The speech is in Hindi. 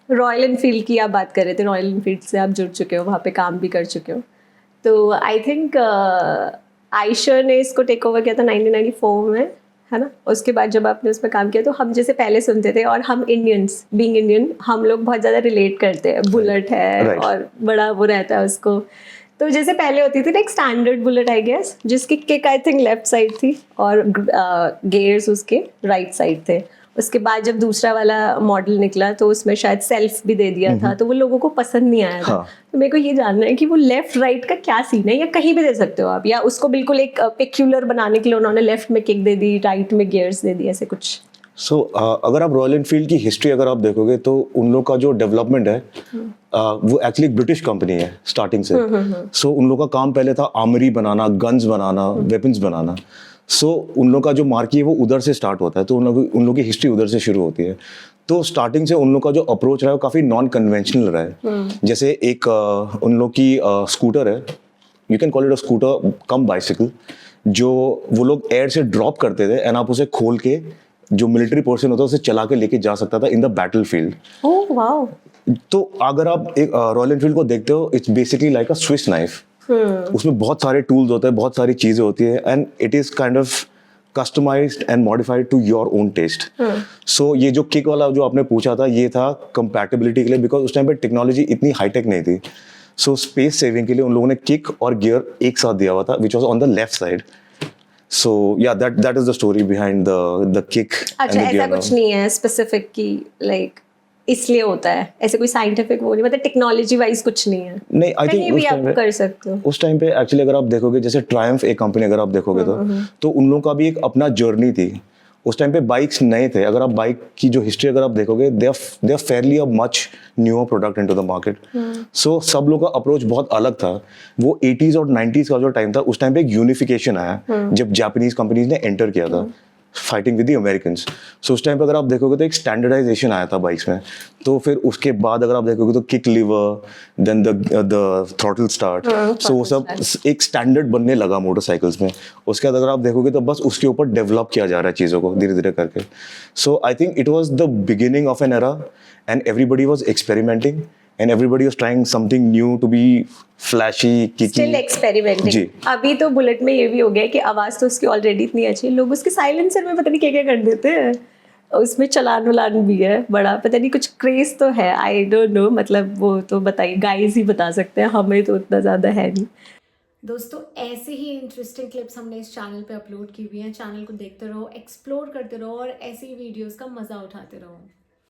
रॉयल एनफील्ड की आप बात कर रहे थे, रॉयल एनफील्ड से आप जुड़ चुके हो, वहाँ पे काम भी कर चुके हो, तो आई थिंक आयशर ने इसको टेक ओवर किया था 1994 में, है ना? उसके बाद जब आपने उसमें काम किया तो हम जैसे पहले सुनते थे, और हम इंडियंस, बीइंग इंडियन, हम लोग बहुत ज़्यादा रिलेट करते हैं, बुलेट है Right. और बड़ा वो रहता है उसको। तो जैसे पहले होती थी ना एक स्टैंडर्ड बुलेट आई गेस, जिसकी kick I think left side थी और गेयर्स उसके राइट साइड थे। उसके बाद जब दूसरा वाला मॉडल निकला तो उसमें शायद सेल्फ भी दे दिया था, तो वो लोगों को पसंद नहीं आया था। हाँ. तो मेरे को ये जानना है कि वो लेफ्ट राइट का क्या सीन है, या कहीं भी दे सकते हो आप, या उसको बिल्कुल एक पेक्यूलर बनाने के लिए उन्होंने लेफ्ट में किक दे दी, राइट में गियर्स दे दिए, ऐसे कुछ? सो अगर आप रॉयल एनफील्ड की हिस्ट्री अगर आप देखोगे तो उन लोग का जो डेवलपमेंट है वो एक्चुअली एक ब्रिटिश कंपनी है स्टार्टिंग से। सो उन लोग का काम पहले था आर्मरी बनाना, गन्स बनाना, वेपन्स बनाना। सो उन लोग का जो मार्केट है वो उधर से स्टार्ट होता है, तो उन लोग की हिस्ट्री उधर से शुरू होती है। तो स्टार्टिंग से उन लोग का जो अप्रोच रहा है वो काफ़ी नॉन कन्वेंशनल रहा है। जैसे एक उन लोग की स्कूटर है, you can call it a scooter come bicycle, जो वो लोग एयर से ड्रॉप करते थे एंड आप उसे खोल के जो मिलिट्री पोर्शन होता है उसे चला के लेके जा सकता था in the battle field. Oh wow. तो अगर आप एक रॉयल एनफील्ड को देखते हो, it's basically like a Swiss knife. उसमें बहुत सारे टूल्स होते हैं, बहुत सारी चीजें होती है, and it is kind of customised and modified to your own taste. So ये जो किक वाला जो आपने पूछा था, ये था कंपैटिबिलिटी के लिए, बिकॉज उस टाइम पे टेक्नोलॉजी इतनी हाईटेक नहीं थी। सो स्पेस सेविंग के लिए उन लोगों ने किक और गियर एक साथ दिया हुआ था, which was on the left side. So yeah, that is the story behind the kick and अच्छा, the gear ऐसा कुछ नहीं है स्पेसिफिक कि लाइक इसलिए होता है, ऐसे कोई साइंटिफिक वो नहीं, मतलब टेक्नोलॉजी वाइज कुछ नहीं है? नहीं, आई कहीं थिंक भी आप कर सकते हो। उस टाइम पे एक्चुअली अगर आप देखोगे, जैसे ट्रायम्फ एक कंपनी अगर आप देखोगे तो उन लोगों का भी एक अपना जर्नी थी। उस टाइम पे बाइक्स नए थे, अगर आप बाइक की जो हिस्ट्री अगर आप देखोगे, they are fairly a much newer product into the market. So सब लोग का अप्रोच बहुत अलग था। वो 80s और 90s का जो टाइम था, उस टाइम पे एक यूनिफिकेशन आया जब जापानीज कंपनीज ने एंटर किया था फाइटिंग विद द अमेरिकन्स। सो उस टाइम पे अगर आप देखोगे तो एक स्टैंडर्डाइजेशन आया था बाइक्स में। तो फिर उसके बाद अगर आप देखोगे तो kick lever, then the throttle start, so वो सब एक स्टैंडर्ड बनने लगा मोटरसाइकिल्स में। उसके बाद अगर आप देखोगे तो बस उसके ऊपर डेवलप किया जा रहा है चीज़ों को धीरे धीरे करके। So I think it was the beginning of an era and everybody was experimenting and everybody was trying something new to be flashy, kicky. Still experimenting. जी. अभी तो बुलेट में ये भी हो गया कि आवाज़ तो उसकी ऑलरेडी इतनी अच्छी है, लोग उसके साइलेंसर में पता नहीं क्या क्या कर देते हैं, उसमें चलान वलान भी है बड़ा, पता नहीं कुछ क्रेज तो है, आई डोंट नो, मतलब वो तो बताइए, गाइस ही बता सकते हैं, हमें तो उतना ज़्यादा है नहीं। दोस्तों, ऐसे ही इंटरेस्टिंग क्लिप्स हमने इस चैनल पे अपलोड की हुई हैं, चैनल को देखते रहो, एक्सप्लोर करते रहो और ऐसी वीडियोस का मज़ा उठाते रहो।